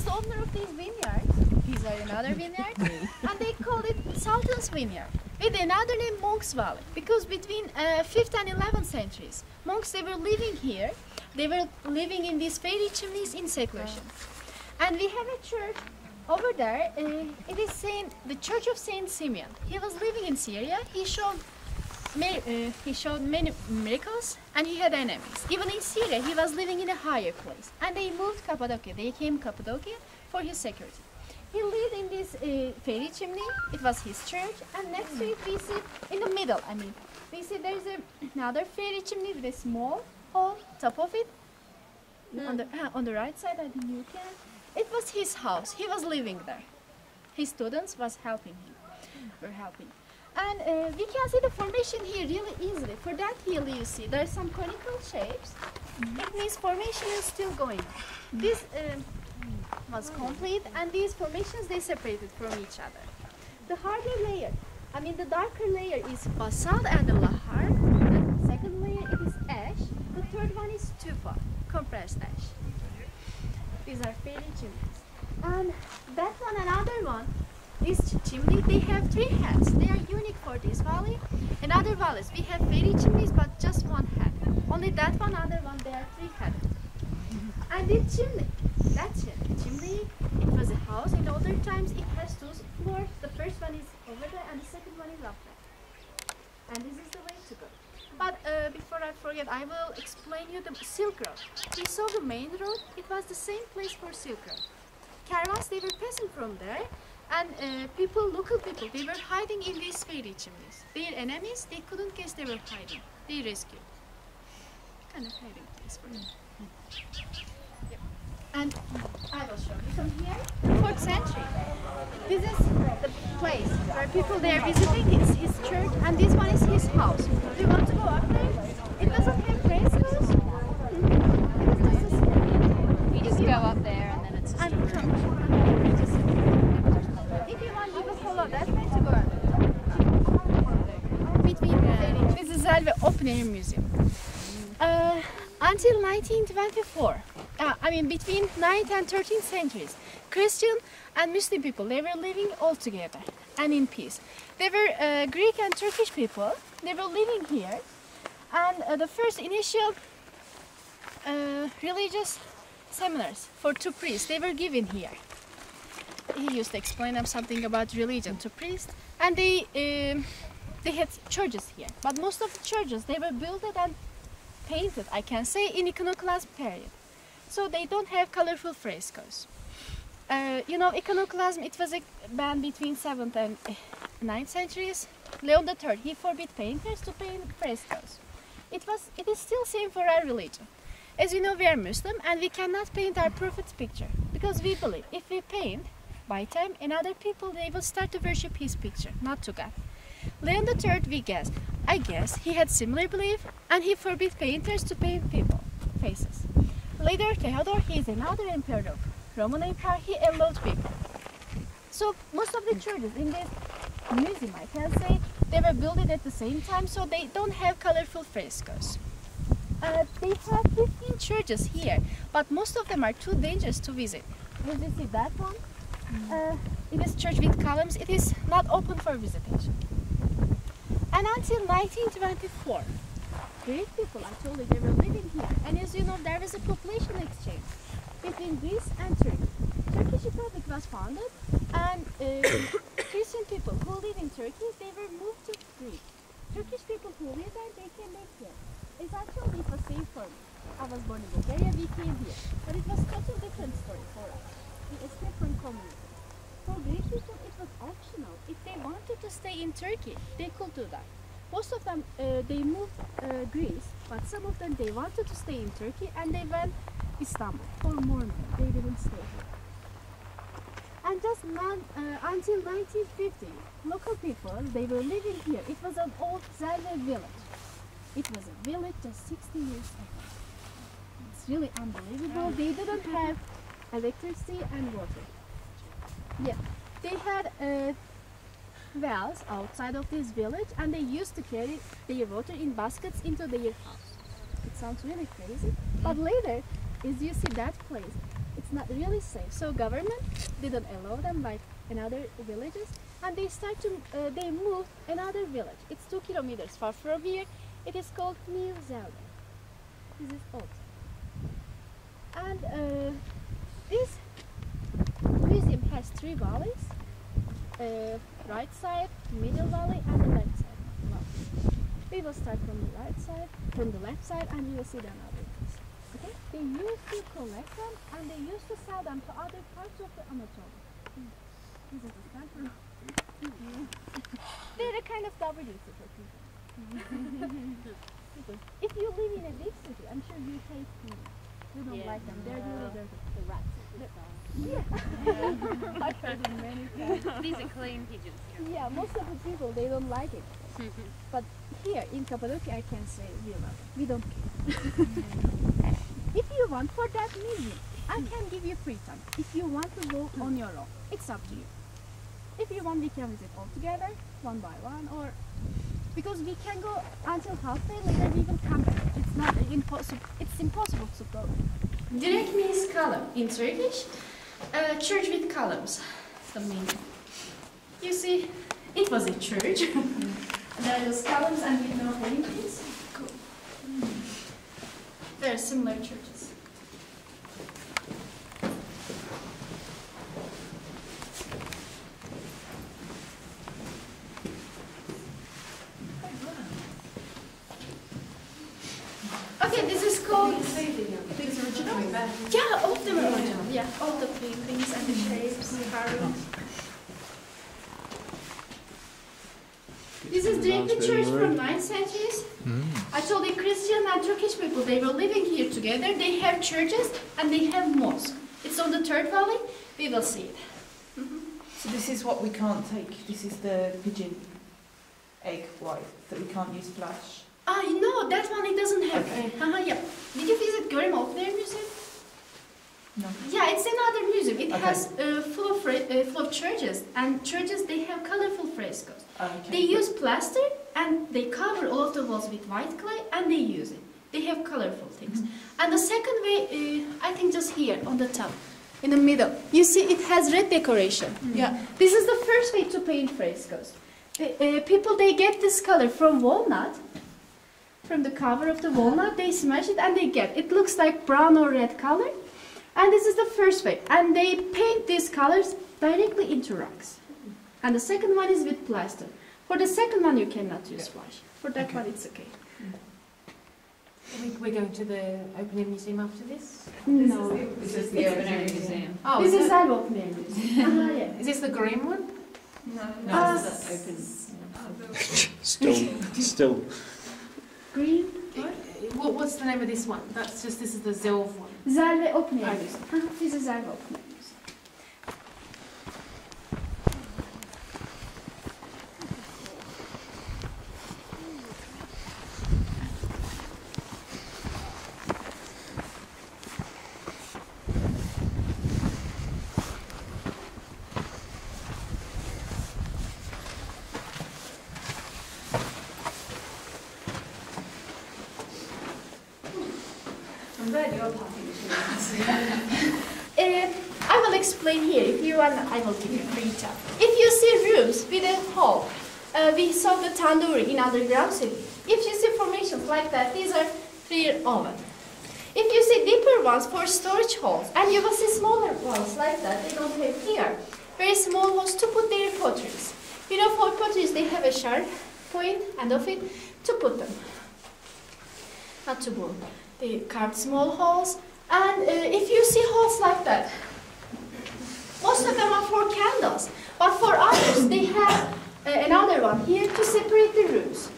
owner of these vineyards. These are another vineyard, and they called it Sultan's Vineyard, with another name Monks Valley, because between 5th and 11th centuries, monks, they were living here. They were living in these fairy chimneys in seclusion. And we have a church over there. It is the Church of Saint Simeon. He was living in Syria. He showed many miracles, and he had enemies. Even in Syria, he was living in a higher place. And they moved Cappadocia. They came Cappadocia for his security. He lived in this fairy chimney. It was his church. And next to it, we see in the middle, we see there's another fairy chimney with a small hole top of it. On the right side, I think you can. It was his house. He was living there. His students were helping him. And we can see the formation here really easily. For that hill, you see there are some conical shapes. It means formation is still going. This was complete, and these formations, they separated from each other. The harder layer, the darker layer is basalt and the lahar. The second layer, it is ash. The third one is tufa, compressed ash. These are fairy chimneys. And that one, another one, this chimney, they have 3 heads. They are unique for this valley. In other valleys, we have fairy chimneys, but just 1 head. Only that one, other one, they are 3-headed. And this chimney, chimney, it was a house. In older times, it has 2 floors. The first one is over there, and the second one is up there. And this is the way to go. But before I forget, I will explain you the Silk Road. We saw the main road. It was the same place for Silk Road. Caravans, they were passing from there, and local people, they were hiding in these fairy chimneys. Their enemies, they couldn't guess they were hiding. They rescued. Kind of hiding place for them. Yep. And I will show you from here, 4th century. This is the place where people they are visiting. It's his church, and this one is his house. Do you want to go up there? It doesn't have frescoes. You just go up there, and then it's just if you want, you will follow that way to go up. This is Zelve Open Air Museum. Until 1924, between 9th and 13th centuries, Christian and Muslim people, they were living all together and in peace. They were Greek and Turkish people. They were living here, and the first initial religious seminars for 2 priests, they were given here. He used to explain them something about religion to priests, and they had churches here. But most of the churches, they were built and painted, I can say, in iconoclasm period. So they don't have colorful frescoes. Iconoclasm, it was a band between 7th and 9th centuries. Leon III, he forbid painters to paint frescoes. It is still same for our religion. As you know, we are Muslim, and we cannot paint our prophet's picture, because we believe if we paint, by time, another people, they will start to worship his picture, not to God. Leon III, I guess, he had similar belief, and he forbid painters to paint people, faces. Later, Theodore, he is another emperor of Roman Empire, he allowed people. So most of the churches in this museum, I can say, they were built at the same time, so they don't have colorful frescoes. They have 15 churches here, but most of them are too dangerous to visit. As you see that one, it is church with columns, it is not open for visitation. And until 1924, Greek people, I told you, they were living here. And as you know, there was a population exchange between Greece and Turkey. Turkish Republic was founded, and Christian people who live in Turkey, they were moved to Greece. Turkish people who live there, they came back here. It's actually, it was safe for me. I was born in Bulgaria, we came here. But it was a totally different story for us. We escaped from communism. For Greek people, it was optional. If they wanted to stay in Turkey, they could do that. Most of them, they moved Greece, but some of them, they wanted to stay in Turkey, and they went Istanbul for more. They didn't stay here. And just until 1950, local people, they were living here. It was an old Zelve village. It was a village just 60 years ago. It's really unbelievable. They didn't have electricity and water. Yeah, they had wells outside of this village, and they used to carry their water in baskets into their house. It sounds really crazy, but later, as you see that place, it's it's not really safe. So government didn't allow them like in other villages, and they moved another village. It's 2 kilometers far from here. It is called New Zelve. This is old. And this museum has 3 valleys: right side, middle valley, and the left side. We will start from the right side, from the left side, and you will see the other things. Okay? They used to collect them, and they used to sell them to other parts of the Anatolia. This is the center. They're a kind of W for people. If you live in a big city, I'm sure you hate them. You don't like them. They're really dirty. The rats. Yeah. I've heard it many times. These are clean pigeons here. Yeah, most of the people, they don't like it. But here in Cappadocia, I can say we love it. We don't care. If you want for that museum, I can give you free time. If you want to go on your own, it's up to you. If you want, we can visit all together, one by one, or because we can go until halfway, later we will come back. It's not impossible. It's impossible to go. Direct means column in Turkish. Church with columns. The meaning. You see, it was a church. There was columns and with no paintings. Cool. There are similar churches. Okay, this is called... These original? Yeah, all of them are original. Yeah, all the paintings and the shapes, carvings. This is directly church from 9th centuries. I told you Christian and Turkish people, they were living here together. They have churches and they have mosques. It's on the 3rd valley. We will see it. So this is what we can't take. This is the pigeon egg white that we can't use flash. No, that one it doesn't have. Okay. Yeah. Did you visit Göreme Open Museum? No. Yeah, it's another museum. It Okay. has full of churches, and churches they have colorful frescoes. Okay. They use plaster and they cover all of the walls with white clay and they use it. They have colorful things. And the second way, I think just here on the top, in the middle, you see it has red decoration. Yeah. This is the first way to paint frescoes. People they get this color from walnut. From the cover of the walnut, they smash it and they get it. Looks like brown or red color. And this is the first way. And they paint these colors directly into rocks. And the second one is with plaster. For the second one, you cannot use flash. For that one, it's okay. We're going to the opening museum after this? No. This is the open air museum. Oh, This is Zelve open museum. Yeah. Is this the green one? No, this is the open. Still. Green. What's the name of this one? That's just, this is the Zelve one. Zelve open museum. This is Zelve open museum. I'm glad you're talking I will explain here. If you want, I will give you free time. If you see rooms with a hole, we saw the tandoori in underground city. If you see formations like that, these are 3 ovens. If you see deeper ones for storage holes, and you will see smaller ones like that, they don't have here. Very small holes to put their potteries. You know, for potteries, they have a sharp point end of it to put them. Not to move. They carved small holes, and if you see holes like that, most of them are for candles, but for others they have another one here to separate the rooms.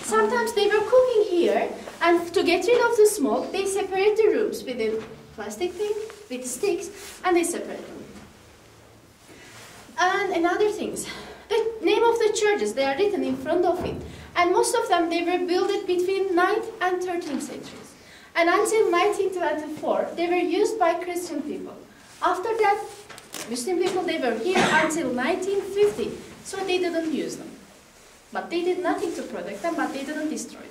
Sometimes they were cooking here, and to get rid of the smoke, they separate the rooms with a plastic thing, with sticks, and they separate them. And another things, the name of the churches, they are written in front of it, and most of them they were built between 9th and 13th centuries. And until 1924, they were used by Christian people. After that, Muslim people, they were here until 1950, so they didn't use them. But they did nothing to protect them, but they didn't destroy them.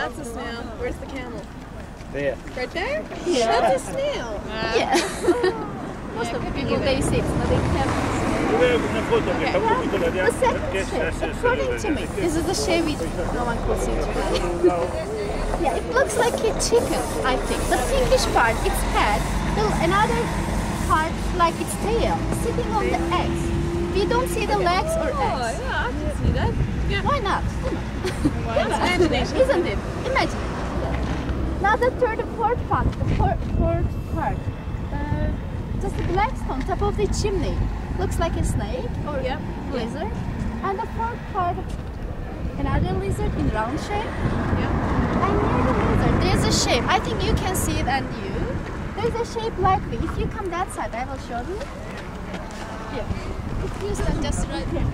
That's a snail. Where's the camel? There. Right there? Yeah. That's a snail. Yeah. Most of the people they see it's not in camels. Okay, well, the second shape, according to me, this is the shape which no one could see today. Yeah, it looks like a chicken, I think. The pinkish part, its head, another part like its tail, sitting on the eggs. We don't see the legs or eggs. Yeah, I can see that. Yeah. Why not? Imagination. Isn't it? Imagine. Now the third and fourth part, just the black stone, top of the chimney. Looks like a snake or lizard. And the fourth part, another lizard in round shape. And near the lizard, there's a shape. I think you can see it and you. There's a shape like V. If you come that side, I will show you. Yeah. It's used just right here.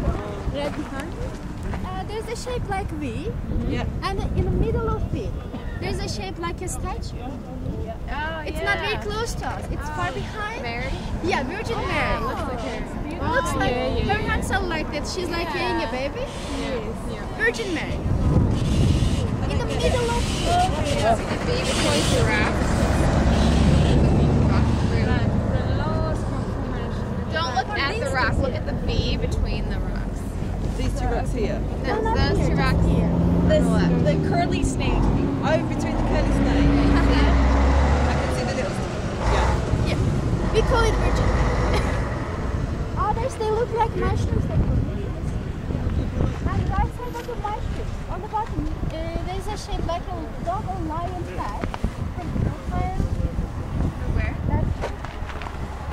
Right behind you. There's a shape like V. And in the middle of V, there's a shape like a statue. It's not very close to us. It's far behind. Mary? Yeah, Virgin Mary. Looks like her hands are like that. She's like carrying a baby. Virgin Mary. In the middle of The baby toy giraffe. Don't look at the rock. Look at the V between the rocks. These two rocks here. Those two rocks here. The curly snake. Oh, between the curly snake. I can see the little. yeah. We call it Virgin Mary. Others they look like mushrooms. And right side of the mushroom, on the bottom, there's a shape like a dog or lion head. Where?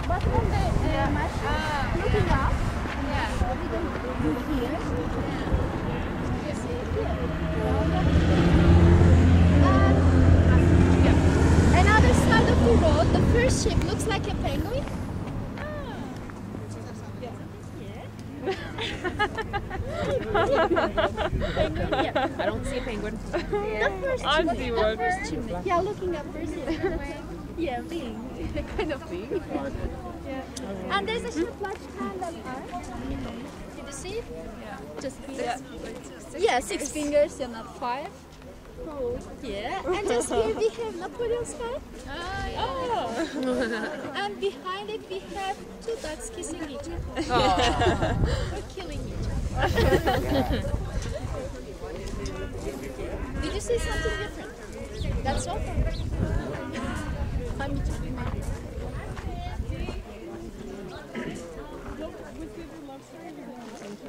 Bottom of the mushroom, looking up. Here. You see it here. Another side of the road, the first shape looks like a penguin. Penguin, yeah. I don't see a penguin. The first chimney. Yeah, looking up first. Yeah, being kind of big. Yeah. And there's a shape like hand on arm. Did you see it? Yeah. Just yeah, 6 fingers, yeah, not 5. Oh, yeah. And just here we have Napoleon's head. And behind it we have 2 ducks kissing each other. Or killing each other. Did you see something different? That's all.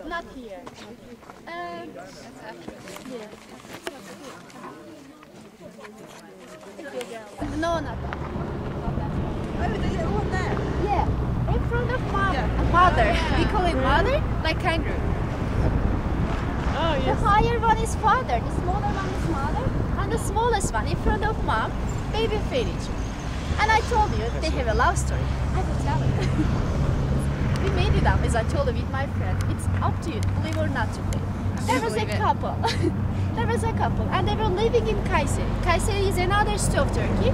Not here. No, not that. Oh, the little one there. Yeah, in front of mother. We call it mother, like kangaroo. Oh, yes. The higher one is father, the smaller one is mother, and the smallest one in front of mom, baby feed each other. And I told you they have a love story. I will tell you. We made it up, as I told you with my friend. It's up to you, believe or not to believe. There was a couple. There was a couple, and they were living in Kayseri. Kayseri is another state of Turkey.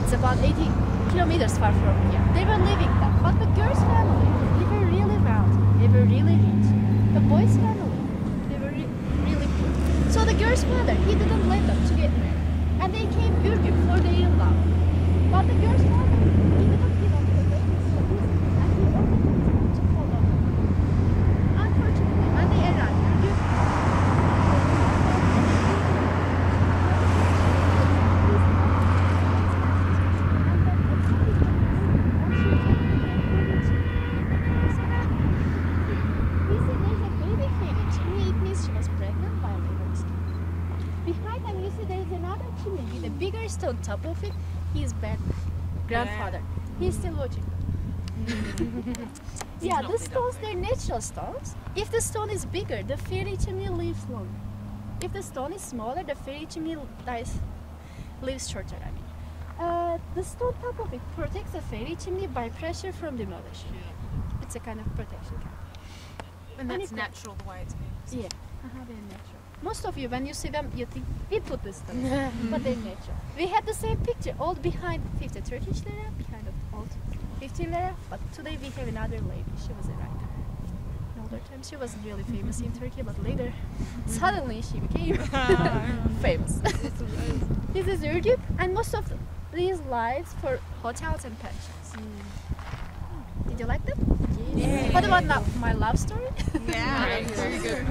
It's about 80 kilometers far from here. They were living there. But the girl's family, they were really wealthy. They were really rich. The boy's family, they were really poor. So the girl's father, he didn't let them to get married. And they came urgent for their in-law. But the girl's father, he didn't give up the baby. And he ordered them to follow them. Unfortunately, when they arrived, on top of it, he is bad grandfather. He's still watching. Yeah, the stones, they're natural stones. If the stone is bigger, the fairy chimney lives longer. If the stone is smaller, the fairy chimney lives shorter. I mean, the stone top of it protects the fairy chimney by pressure from demolition. It's a kind of protection. And that's natural the way it's been. Yeah, they're natural. Most of you, when you see them, you think we put this stuff, but they're natural. We had the same picture, old behind 50 Turkish lira, behind of old 50 lira, but today we have another lady. She was a writer. older time. She wasn't really famous in Turkey, but later, suddenly she became famous. This is Ürgüp, and most of these lights for hotels and pensions. Did you like them? Yeah. What about my love story? Yeah, very good.